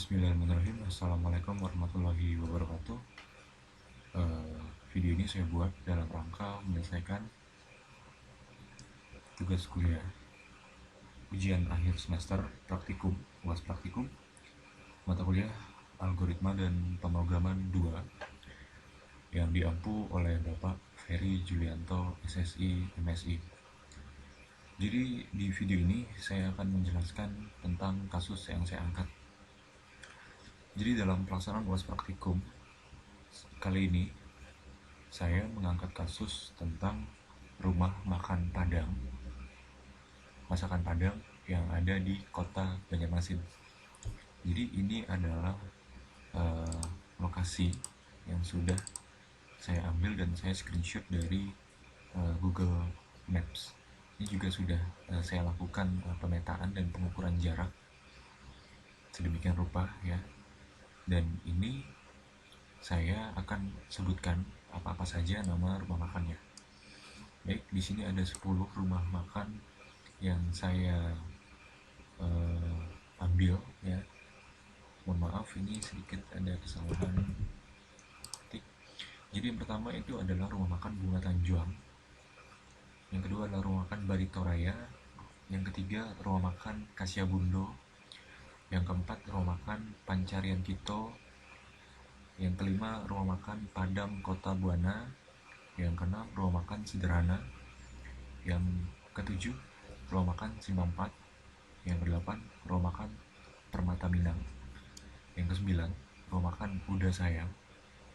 Bismillahirrahmanirrahim. Assalamualaikum warahmatullahi wabarakatuh. Video ini saya buat dalam rangka menyelesaikan tugas kuliah ujian akhir semester praktikum UAS praktikum mata kuliah algoritma dan pemrograman 2 yang diampu oleh Bapak Ferry Julianto SSI MSI. Jadi di video ini saya akan menjelaskan tentang kasus yang saya angkat. Jadi dalam pelaksanaan UAS praktikum kali ini saya mengangkat kasus tentang rumah makan Padang, masakan Padang yang ada di kota Banjarmasin. Jadi ini adalah lokasi yang sudah saya ambil dan saya screenshot dari Google Maps. Ini juga sudah saya lakukan pemetaan dan pengukuran jarak sedemikian rupa ya. Dan ini saya akan sebutkan apa-apa saja nama rumah makannya. Baik, di sini ada 10 rumah makan yang saya ambil ya. Mohon maaf ini sedikit ada kesalahan ketik. Jadi yang pertama itu adalah rumah makan Bunga Tanjuang. Yang kedua adalah rumah makan Barito Raya. Yang ketiga rumah makan Kasya Bundo. Yang keempat rumah makan Pancarian Kito. Yang kelima rumah makan Padam Kota Buana. Yang keenam rumah makan Sederhana. Yang ketujuh rumah makan Simampat. Yang kedelapan rumah makan Permata Minang. Yang kesembilan rumah makan Uda Sayang.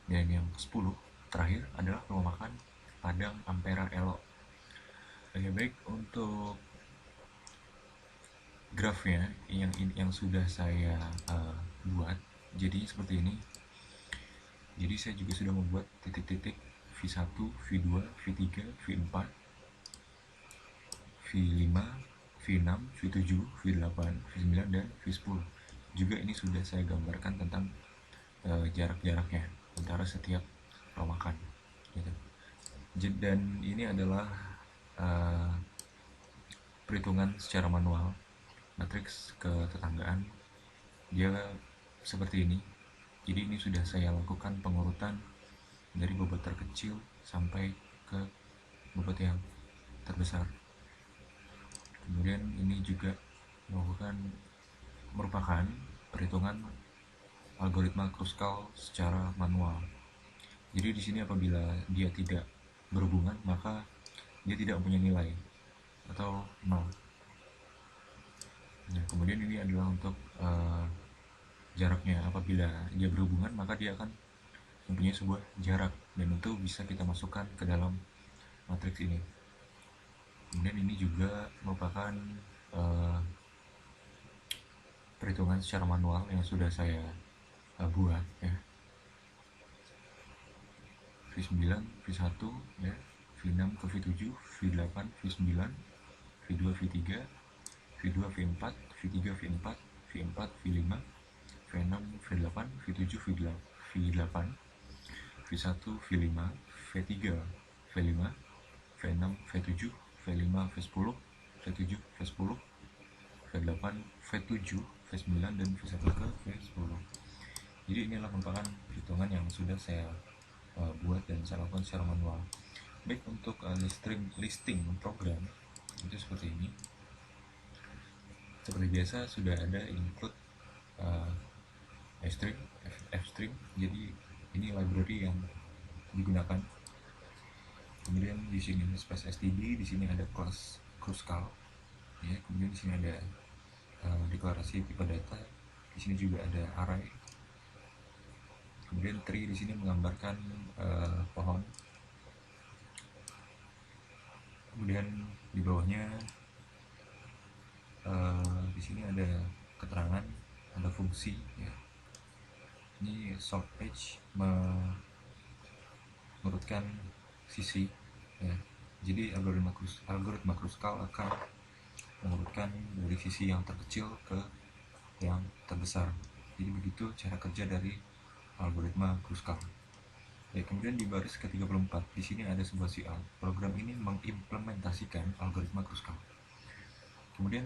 Dan yang ke-10 terakhir adalah rumah makan Padang Ampera Elo. Oke, baik, untuk grafnya yang sudah saya buat jadi seperti ini. Jadi saya juga sudah membuat titik-titik V1, V2, V3, V4, V5, V6, V7, V8, V9, dan V10. Juga ini sudah saya gambarkan tentang jarak-jaraknya antara setiap rumah makan gitu. Dan ini adalah perhitungan secara manual matriks ketetanggaan. Dia seperti ini. Jadi ini sudah saya lakukan pengurutan dari bobot terkecil sampai ke bobot yang terbesar. Kemudian ini juga merupakan perhitungan algoritma Kruskal secara manual. Jadi di sini apabila dia tidak berhubungan maka dia tidak punya nilai atau 0. Nah, kemudian ini adalah untuk jaraknya. Apabila dia berhubungan maka dia akan mempunyai sebuah jarak dan itu bisa kita masukkan ke dalam matriks ini. Kemudian ini juga merupakan perhitungan secara manual yang sudah saya buat ya. V9, V1 ya, V6 ke V7, V8, V9, V2, V3, V2, V4, V3, V4, V4, V5, V6, V8, V7, V8, V1, V5, V3, V5, V6, V7, V5, V10, V7, V10, V8, V7, V9, dan V1 ke V10. Jadi inilah merupakan perhitungan yang sudah saya buat dan saya lakukan secara manual. Baik, untuk listing program itu seperti ini. Seperti biasa sudah ada include Fstring. Jadi ini library yang digunakan. Kemudian di sini space std, di sini ada kelas Kruskal ya. Kemudian di sini ada deklarasi tipe data. Di sini juga ada array. Kemudian tree di sini menggambarkan pohon. Kemudian di bawahnya di sini ada keterangan, ada fungsi ya. Ini sort page mengurutkan sisi ya. Jadi algoritma Kruskal akan mengurutkan dari sisi yang terkecil ke yang terbesar. Jadi begitu cara kerja dari algoritma Kruskal. Ya, kemudian di baris ke-34 di sini ada sebuah CL. Program ini mengimplementasikan algoritma Kruskal. Kemudian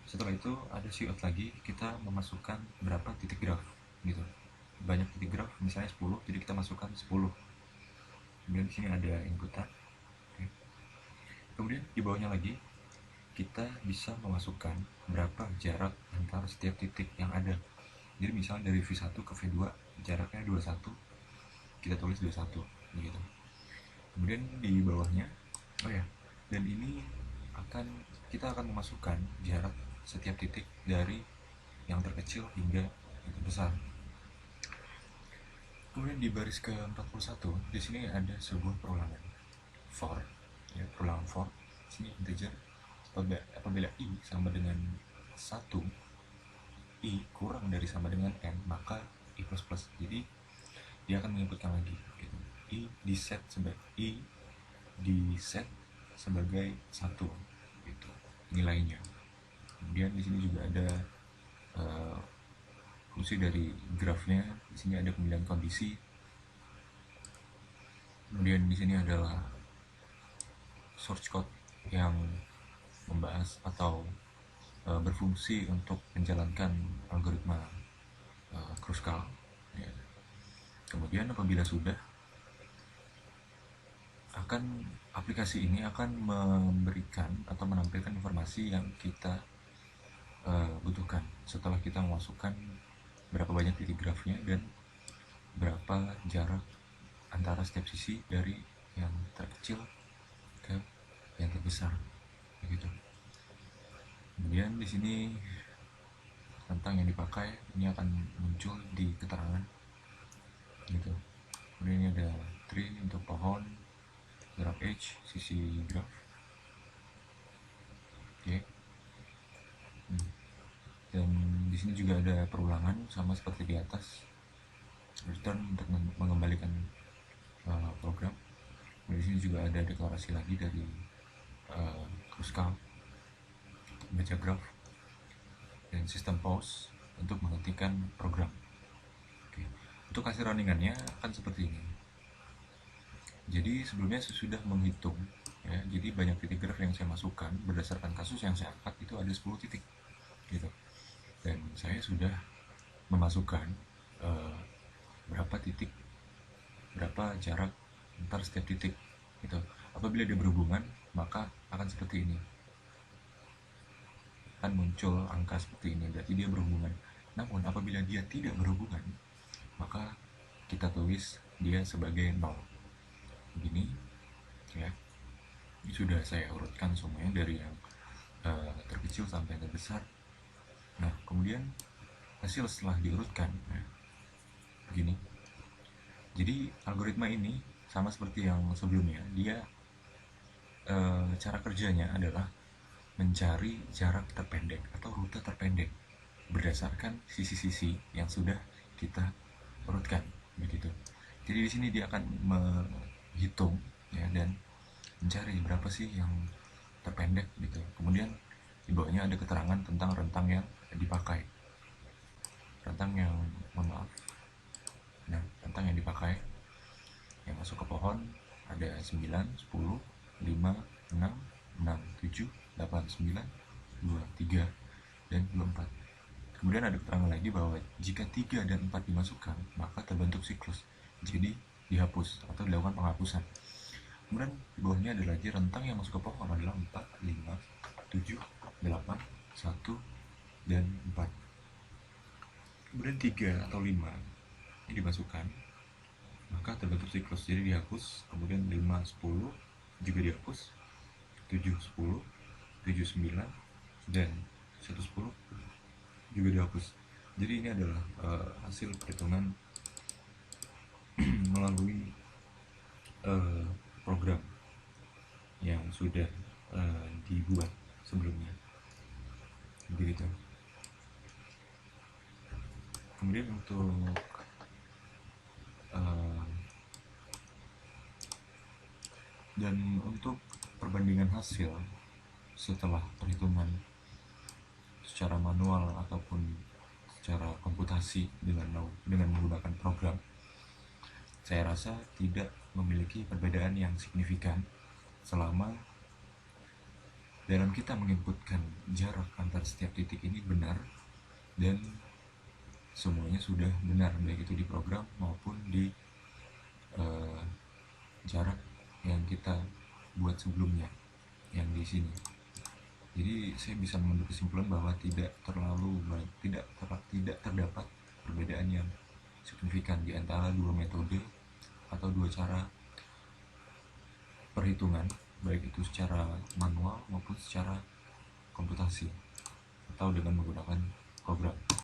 Setelah itu ada see out lagi, kita memasukkan berapa titik graf gitu, banyak titik graf misalnya 10, jadi kita masukkan 10. Kemudian di sini ada inputan. Kemudian di bawahnya lagi kita bisa memasukkan berapa jarak antara setiap titik yang ada. Jadi misalnya dari V1 ke V2 jaraknya 21, kita tulis 21 begitu. Kemudian di bawahnya, oh ya, dan ini kita akan memasukkan jarak setiap titik dari yang terkecil hingga yang terbesar. Kemudian di baris ke-41 di sini ada sebuah perulangan for, ya, perulangan for. Sini integer, apabila i sama dengan 1, i kurang dari sama dengan n, maka i plus plus. Jadi dia akan menginputkan lagi gitu. i di set sebagai 1 gitu nilainya. Kemudian di sini juga ada fungsi dari grafnya. Di sini ada pemilihan kondisi. Kemudian di sini adalah source code yang membahas atau berfungsi untuk menjalankan algoritma Kruskal. Ya. Kemudian apabila sudah, aplikasi ini akan memberikan atau menampilkan informasi yang kita butuhkan setelah kita memasukkan berapa banyak titik grafnya dan berapa jarak antara setiap sisi dari yang terkecil ke yang terbesar begitu. Kemudian di sini tentang yang dipakai ini akan muncul di keterangan gitu. Kemudian ini ada tree untuk pohon, graph edge, sisi graph. Oke. Dan di sini juga ada perulangan sama seperti di atas, return untuk mengembalikan program. Dan di sini juga ada deklarasi lagi dari Kruskal, baca graph, dan sistem pause untuk menghentikan program. Oke. Untuk hasil runningannya akan seperti ini. Jadi sebelumnya saya sudah menghitung ya, jadi banyak titik graf yang saya masukkan berdasarkan kasus yang saya angkat itu ada 10 titik gitu. Dan saya sudah memasukkan berapa titik, berapa jarak antar setiap titik gitu. Apabila dia berhubungan maka akan seperti ini, kan muncul angka seperti ini, berarti dia berhubungan. Namun apabila dia tidak berhubungan maka kita tulis dia sebagai 0 begini ya. Ini sudah saya urutkan semuanya dari yang terkecil sampai yang terbesar. Nah kemudian hasil setelah diurutkan ya, begini. Jadi algoritma ini sama seperti yang sebelumnya, dia cara kerjanya adalah mencari jarak terpendek atau rute terpendek berdasarkan sisi-sisi yang sudah kita urutkan begitu. Jadi di sini dia akan menghitung ya dan mencari berapa sih yang terpendek gitu. Kemudian di bawahnya ada keterangan tentang rentang yang dipakai. Rentang yang rentang yang dipakai yang masuk ke pohon ada 9, 10, 5, 6, 6, 7, 8, 9, 2, 3, dan 24. Kemudian ada keterangan lagi bahwa jika 3 dan 4 dimasukkan maka terbentuk siklus, jadi dihapus atau dilakukan penghapusan. Kemudian di bawahnya ada lagi rentang yang masuk ke pohon adalah 4, 5, 7, 8, 1, dan 4. Kemudian 3 atau 5 ini dimasukkan maka terbentuk siklus, jadi dihapus. Kemudian 5, 10 juga dihapus, 7, 10, 7, 9, dan 1, 10 juga dihapus. Jadi ini adalah hasil perhitungan melalui program yang sudah dibuat sebelumnya begitu. Kemudian untuk dan untuk perbandingan hasil setelah perhitungan secara manual ataupun secara komputasi dengan menggunakan program, saya rasa tidak memiliki perbedaan yang signifikan selama dalam kita menginputkan jarak antar setiap titik ini benar, dan semuanya sudah benar, baik itu di program maupun di jarak yang kita buat sebelumnya yang di sini. Jadi saya bisa mengambil kesimpulan bahwa tidak terdapat perbedaan yang signifikan di antara dua metode atau dua cara perhitungan, baik itu secara manual maupun secara komputasi atau dengan menggunakan program.